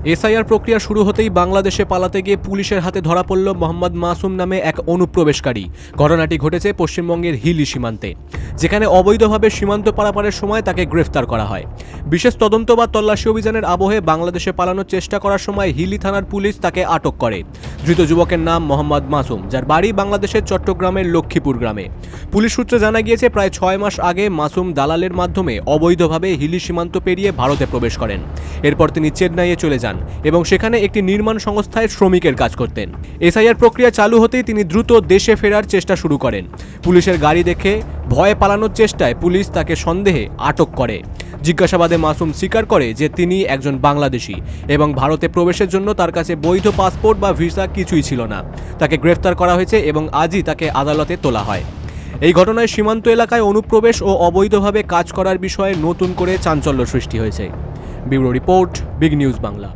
SIR প্রক্রিয়া শুরু হতেই বাংলাদেশে পালাতে গিয়ে পুলিশের হাতে ধরা পড়ল মোহাম্মদ মাসুম নামে এক অনুপ্রবেশকারী। ঘটনাটি ঘটেছে পশ্চিমবঙ্গের হিলি সীমান্তে, যেখানে অবৈধভাবে সীমান্ত পারাপারের সময় তাকে গ্রেফতার করা হয়। বিশেষ তদন্ত বা তল্লাশি অভিযানের আবহে বাংলাদেশে পালানোর চেষ্টা করার সময় হিলি থানার পুলিশ তাকে আটক করে। ধৃত যুবকের নাম মোহাম্মদ মাসুম, যার বাড়ি বাংলাদেশের চট্টগ্রামের লক্ষ্মীপুর গ্রামে। পুলিশ সূত্রে জানা গিয়েছে, প্রায় 6 মাস আগে মাসুম দালালের মাধ্যমে অবৈধভাবে হিলি সীমান্ত পেরিয়ে ভারতে প্রবেশ করেন। এরপর তিনি চেন্নাইয়ে চলে যান এবং সেখানে একটি নির্মাণ সংস্থায় শ্রমিকের কাজ করতেন। এসআইআর প্রক্রিয়া চালু হতেই তিনি দ্রুত দেশে ফেরার চেষ্টা শুরু করেন। পুলিশের গাড়ি দেখে ভয়ে পালানোর চেষ্টায় পুলিশ তাকে সন্দেহে আটক করে। জিজ্ঞাসাবাদে মাসুম স্বীকার করে যে তিনি একজন বাংলাদেশি এবং ভারতে প্রবেশের জন্য তার কাছে বৈধ পাসপোর্ট বা ভিসা কিছুই ছিল না। তাকে গ্রেফতার করা হয়েছে এবং আজই তাকে আদালতে তোলা হয়। এই ঘটনায় সীমান্ত এলাকায় অনুপ্রবেশ ও অবৈধভাবে কাজ করার বিষয়ে নতুন করে চাঞ্চল্য সৃষ্টি হয়েছে। Bureau report, big news Bangla.